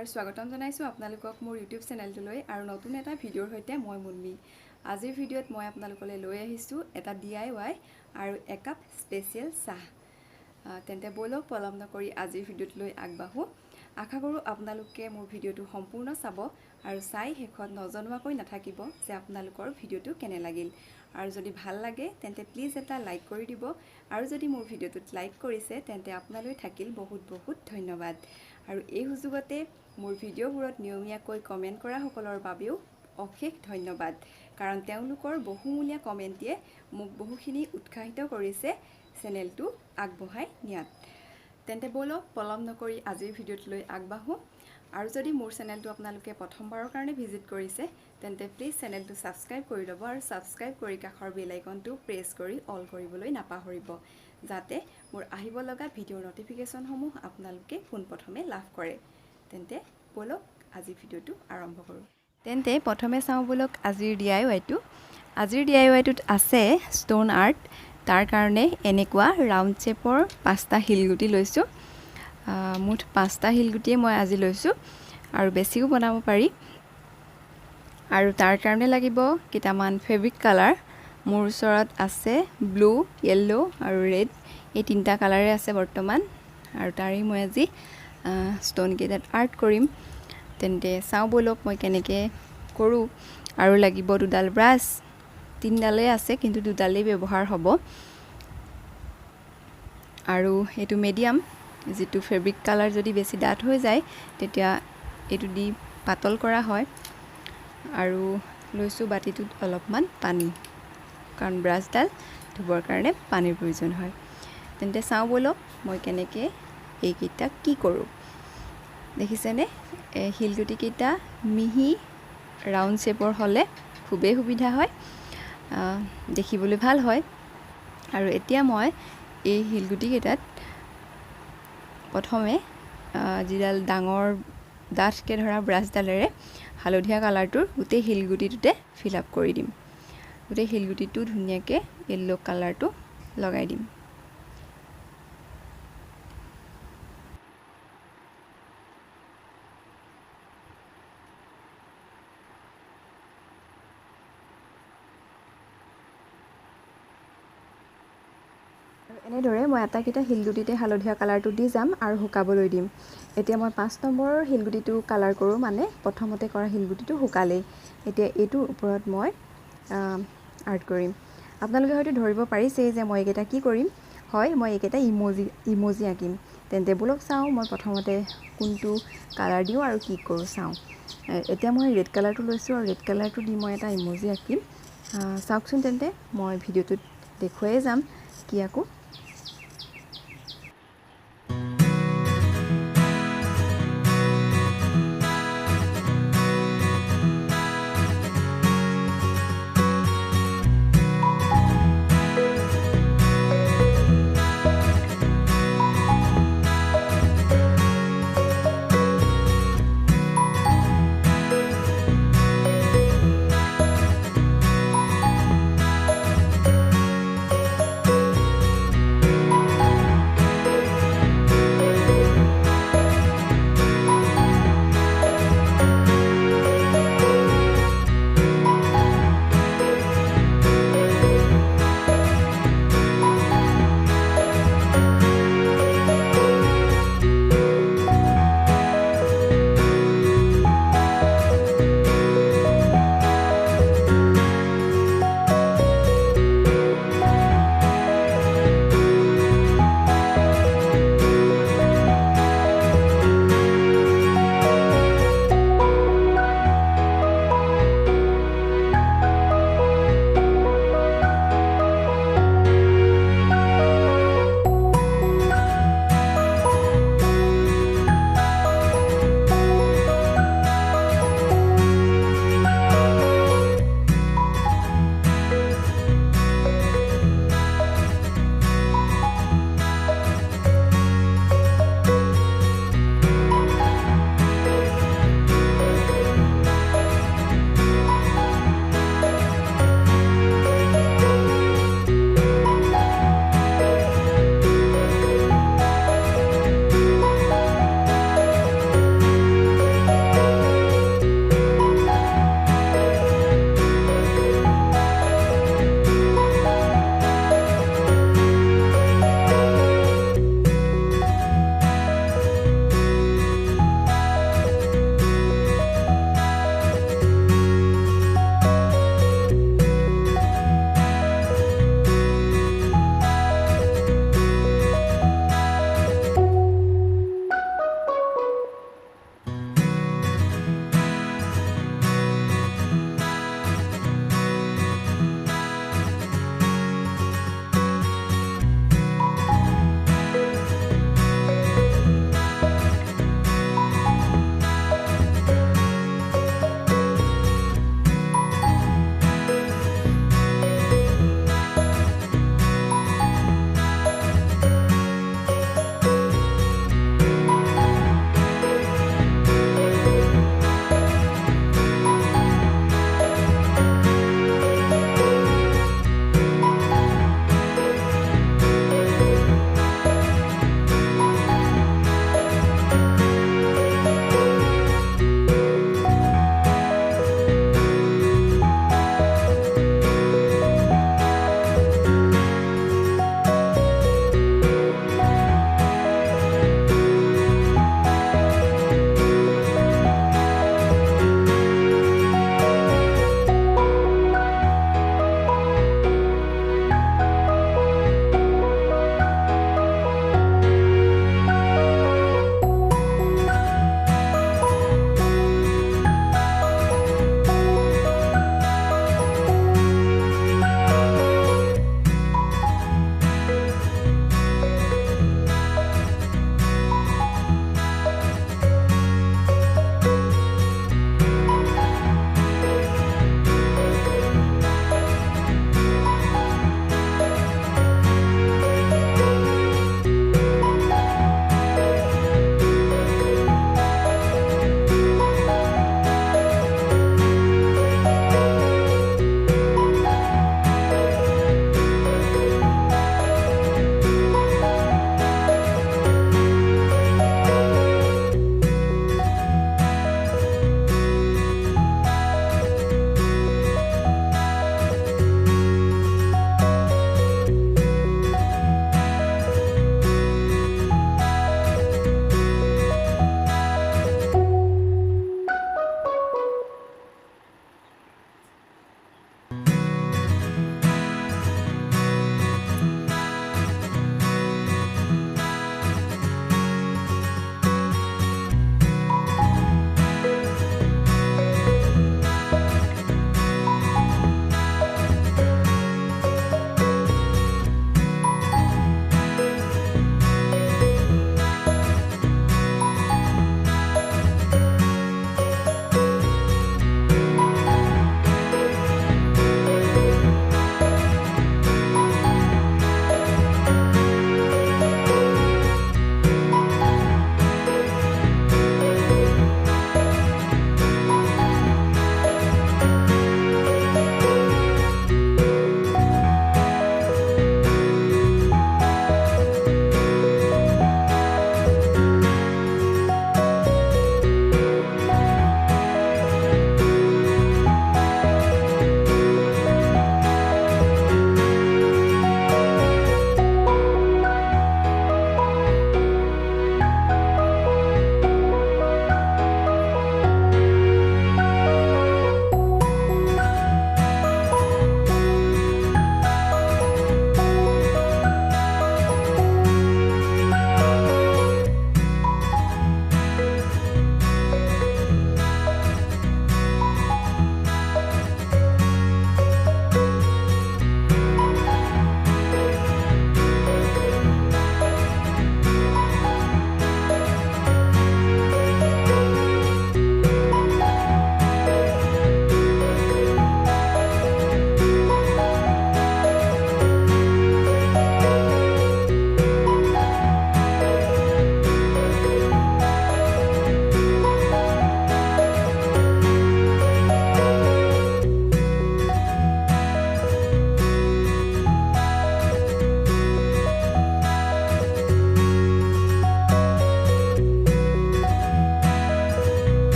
নমস্কাৰ স্বাগতম জনাইছো আপোনালোকক মোৰ ইউটিউব চেনেলটোলৈ আৰু নতুন এটা ভিডিঅ'ৰ সৈতে মই মুন্মি আজিৰ ভিডিঅ'ত মই আপোনালোকলৈ লৈ আহিছো এটা DIY আৰু একাপ স্পেচিয়েল চাহ তেন্তে বলক পলম নকৰি আজিৰ ভিডিঅ'ত লৈ আগবাঢ়ো আশা কৰো আপোনালোকে মোৰ ভিডিঅ'টো সম্পূৰ্ণ চাব আৰু চাই শেষত নজনোৱাকৈ নাথাকিব যে আপোনালোকৰ ভিডিঅ'টো কেনে লাগিল আৰু যদি ভাল লাগে তেন্তে প্লিজ এটা লাইক কৰি দিব আৰু যদি মোৰ ভিডিঅ'টোত লাইক কৰিছে তেন্তে আপোনালৈ থাকিল বহুত বহুত ধন্যবাদ আৰু এই সুযোগতে মোৰ ভিডিঅ'বোৰত নিয়মীয়াকৈ কমেন্ট কৰা সকলৰ বাবেও অশেষ ধন্যবাদ কাৰণ তেওঁলোকৰ বহুমূলীয়া কমেন্টে মোক বহুখিনি উৎসাহিত কৰিছে চেনেলটো আগবঢ়াই নিয়াত তেন্তে বলক পলম নকৰি আজিৰ ভিডিঅ'টো লৈ আগবাঢ়ো আৰু যদি মোৰ চেনেলটো আপোনালোকে প্ৰথমবাৰৰ কাৰণে ভিজিট কৰিছে তেন্তে প্লিজ চেনেলটো সাবস্ক্ৰাইব কৰি ল'ব আৰু সাবস্ক্ৰাইব কৰি কাষৰ বেল আইকনটো প্ৰেছ কৰি অল কৰিবলৈ নাপাহৰিব যাতে মোৰ আহিব লগা ভিডিঅ'ৰ নটিফিকেশনসমূহ আপোনালোকে পোনপ্ৰথমে লাভ কৰে তেন্তে বলক আজি ভিডিঅ'টো আৰম্ভ কৰোঁ তেন্তে প্ৰথমে চাওঁ বলক আজিৰ DIYটোত আছে ষ্টোন আৰ্ট তাৰ কাৰণে এনেকুৱা ৰাউণ্ড শেপৰ 5টা হিলগুটি লৈছো মুঠ 5টা হিলগুটিয়ে মই আজি লৈছো আৰু বেছিও বনাব পাৰি আৰু তাৰ কাৰণে লাগিব কিটামান ফেব্ৰিক কালাৰ মোৰ ওচৰত আছে ব্লু ইয়েলো আৰু ৰেড এই তিনটা কালাৰে আছে বৰ্তমান আৰু তাৰি মই আজি ষ্টোন কেইটাত আৰ্ট কৰিম তেন্তে চাও বলক মই কেনেকে কৰো আৰু লাগিব দুডাল ব্ৰাছ তিনডালে আছে কিন্তু দুডালেই ব্যৱহাৰ হ'ব আৰু এটো মিডিয়াম যেটো ফেব্ৰিক কালাৰ যদি বেছি ডাঠ হৈ যায় তেতিয়া এটো দি পাতল কৰা হয় আৰু লৈছো বাটিটোত অলপমান পানী কাৰণ ব্ৰাছডাল ধুবৰ কাৰণে পানীৰ প্ৰয়োজন হয় তেন্তে চাও বলক মই কেনেকে এই কিটা কি কৰো দেখিছেনে হিলগুটি কিটা মিহি ৰাউণ্ড শেপৰ হলে খুবেই সুবিধা হয় দেখিবলৈ ভাল হয় আৰু এতিয়া মই এই হিলগুটি কিটাত প্ৰথমে জিডাল ডাঙৰ ডাঠকে ধৰা ব্ৰাছডালেৰে হালধীয়া কালাৰটোৰ গোটেই হিলগুটিটোতে ফিল আপ কৰি দিম গোটেই হিলগুটিটো ধুনীয়াকে ইয়েলো কালাৰটো লগাই দিম এনেদৰে মই আটাকিটা হিলগুটিতে হালধীয়া কালাৰটো দি যাম আৰু হুকাবলৈ দিম এতিয়া মই 5 নম্বৰৰ হিলগুটিটো কালাৰ কৰো মানে প্ৰথমতে কৰা হিলগুটিটো হুকালেই এতিয়া এটোৰ ওপৰত মই আৰ্ট কৰিম আপোনালোকে হয়তো ধৰিব পাৰিছে যে মই এটা কি কৰিম হয় মই এটা ইমোজি আঁকিম তেন্তে বলক চাও মই প্ৰথমতে কোনটো কালাৰ দিও আৰু কি কৰো চাও এতিয়া মই ৰেড কালাৰটো লৈছো আৰু ৰেড কালাৰটো দি মই এটা ইমোজি আঁকিম চাওকচোন তেন্তে মই ভিডিঅ'টোত দেখুৱাই যাম কি আকো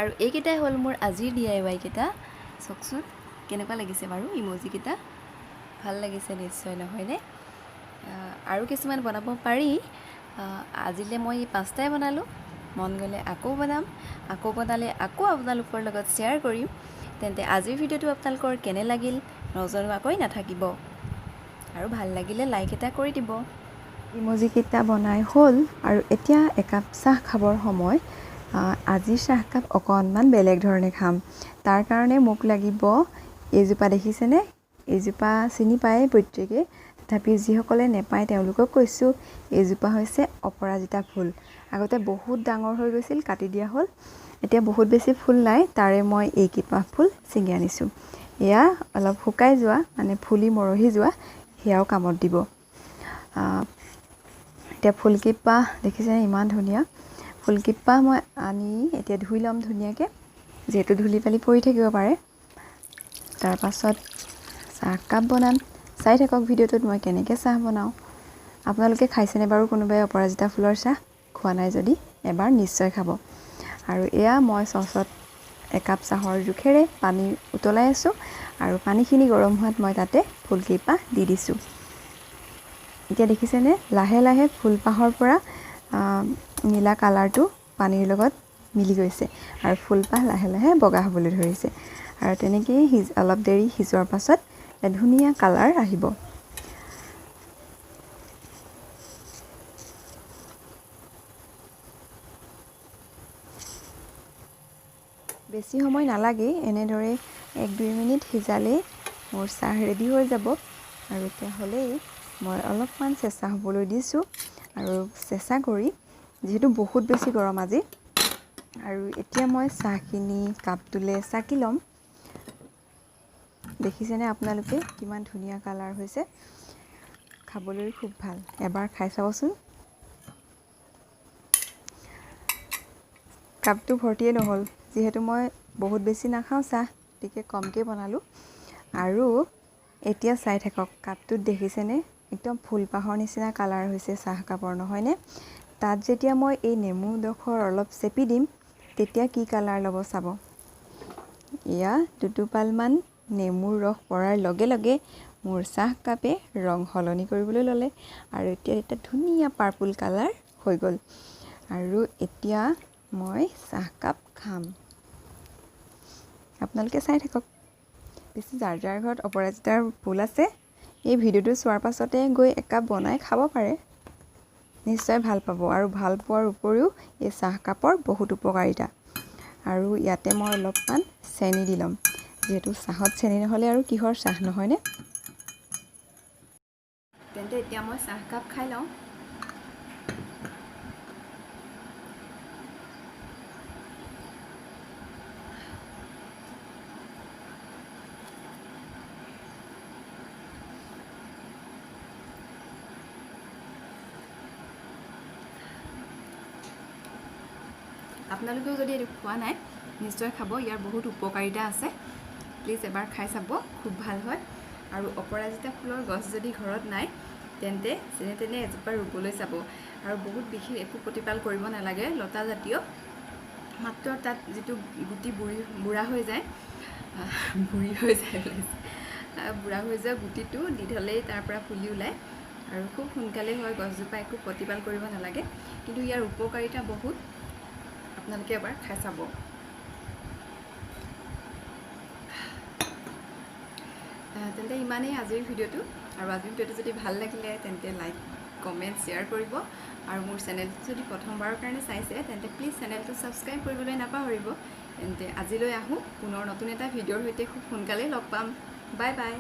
আৰু এইকেইটাই হ'ল মোৰ আজিৰ DIY কেইটা চাওকচোন কেনেকুৱা লাগিছে বাৰু ইমোজিকেইটা ভাল লাগিছে নিশ্চয় নহয়নে আৰু কিছুমান বনাব পাৰি আজিলে মই 5টাই বনালোঁ মন গ'লে আকৌ বনাম আকৌ বনালে আকৌ আপোনালোকৰ লগত শ্বেয়াৰ কৰিম তেন্তে আজিৰ ভিডিঅ'টো আপোনালোকৰ কেনে লাগিল নজনোৱাকৈ নাথাকিব আৰু ভাল লাগিলে লাইক এটা কৰি দিব ইমোজিকেইটা বনাই হ'ল আৰু এতিয়া একাপ চাহ খাবৰ সময় আজি চাহকাপ অকণমান বেলেগ ধৰণে খাম তাৰ কাৰণে মোক লাগিব এইজোপা দেখিছেনে এইজোপা চিনি পায় প্ৰত্যেকে তথাপি যিসকলে নেপায় তেওঁলোকক কৈছোঁ এইজোপা হৈছে অপৰাজিতা ফুল আগতে বহুত ডাঙৰ হৈ গৈছিল কাটি দিয়া হ'ল এতিয়া বহুত বেছি ফুল নাই তাৰে মই এইকেইটা ফুল ছিঙি আনিছোঁ এয়া অলপ শুকাই যোৱা মানে ফুলি মৰহি যোৱা সেয়াও কামত দিব এতিয়া ফুলকেইপা দেখিছেনে ইমান ধুনীয়া ফুলকেইপা মই আনি এতিয়া ধুই ল'ম ধুনীয়াকৈ যিহেতু ধূলি বালি পৰি থাকিব পাৰে তাৰপাছত চাহকাপ বনাম চাই থাকক ভিডিঅ'টোত মই কেনেকৈ চাহ বনাওঁ আপোনালোকে খাইছেনে বাৰু কোনোবাই অপৰাজিতা ফুলৰ চাহ খোৱা নাই যদি এবাৰ নিশ্চয় খাব আৰু এয়া মই চচত একাপ চাহৰ জোখেৰে পানী উতলাই আছোঁ আৰু পানীখিনি গৰম হোৱাত মই তাতে ফুলকেইপা দি দিছোঁ এতিয়া দেখিছেনে লাহে লাহে ফুলপাহৰ পৰা নীলা কালাৰটো পানীৰ লগত মিলি গৈছে আৰু ফুলপাহ লাহে লাহে বগা হ'বলৈ ধৰিছে আৰু তেনেকৈয়ে অলপ দেৰি সিজোৱাৰ পাছত ধুনীয়া কালাৰ আহিব বেছি সময় নালাগে এনেদৰে 1-2 মিনিট সিজালেই মোৰ চাহ ৰেডি হৈ যাব আৰু এতিয়া হ'লেই মই অলপমান চেঁচা হ'বলৈ দিছোঁ আৰু চেঁচা কৰি যিহেতু বহুত বেছি গৰম আজি আৰু এতিয়া মই চাহখিনি কাপটোলৈ চাকি ল'ম দেখিছেনে আপোনালোকে কিমান ধুনীয়া কালাৰ হৈছে খাবলৈ খুব ভাল এবাৰ খাই চাবচোন কাপটো ভৰ্তিয়ে নহ'ল যিহেতু মই বহুত বেছি নাখাওঁ চাহ গতিকে কমকৈ বনালোঁ আৰু এতিয়া চাই থাকক কাপটোত দেখিছেনে একদম ফুলপাহৰ নিচিনা কালাৰ হৈছে চাহকাপৰ নহয়নে তাত যেতিয়া মই এই নেমুডোখৰ অলপ চেপি দিম তেতিয়া কি কালাৰ ল'ব চাব এয়া দুটোপালমান নেমুৰ ৰস পৰাৰ লগে লগে মোৰ চাহকাপে ৰং সলনি কৰিবলৈ ল'লে আৰু এতিয়া এটা ধুনীয়া পাৰ্পল কালাৰ হৈ গ'ল আৰু এতিয়া মই চাহকাপ খাম আপোনালোকে চাই থাকক বেছি যাৰ যাৰ ঘৰত অপৰাজিতাৰ ফুল আছে এই ভিডিঅ'টো চোৱাৰ পাছতে গৈ একাপ বনাই খাব পাৰে নিশ্চয় ভাল পাব আৰু ভাল পোৱাৰ উপৰিও এই চাহকাপৰ বহুত উপকাৰিতা আৰু ইয়াতে মই অলপমান চেনি দি ল'ম যিহেতু চাহত চেনি নহ'লে আৰু কিহৰ চাহ নহয়নে তেন্তে এতিয়া মই চাহকাপ খাই লওঁ আপোনালোকেও যদি এইটো খোৱা নাই নিশ্চয় খাব ইয়াৰ বহুত উপকাৰিতা আছে প্লিজ এবাৰ খাই চাব খুব ভাল হয় আৰু অপৰাজিতা ফুলৰ গছ যদি ঘৰত নাই তেন্তে যেনে তেনে এজোপা ৰুবলৈ চাব আৰু বহুত বিশেষ একো প্ৰতিপাল কৰিব নালাগে লতা জাতীয় মাত্ৰ তাত যিটো গুটি বুঢ়া হৈ যায় বুঢ়া হৈ যোৱা গুটিটো দি থ'লেই তাৰ পৰা পুলি ওলায় আৰু খুব সোনকালে হয় গছজোপা একো প্ৰতিপাল কৰিব নালাগে কিন্তু ইয়াৰ উপকাৰিতা বহুত আপোনালোকে এবাৰ খাই চাব তেন্তে ইমানেই আজিৰ ভিডিঅ'টো আৰু আজিৰ ভিডিঅ'টো যদি ভাল লাগিলে তেন্তে লাইক কমেণ্ট শ্বেয়াৰ কৰিব আৰু মোৰ চেনেলটো যদি প্ৰথমবাৰৰ কাৰণে চাইছে তেন্তে প্লিজ চেনেলটো ছাবস্ক্ৰাইব কৰিবলৈ নাপাহৰিব তেন্তে আজিলৈ আহোঁ পুনৰ নতুন এটা ভিডিঅ'ৰ সৈতে খুব সোনকালেই লগ পাম বাই বাই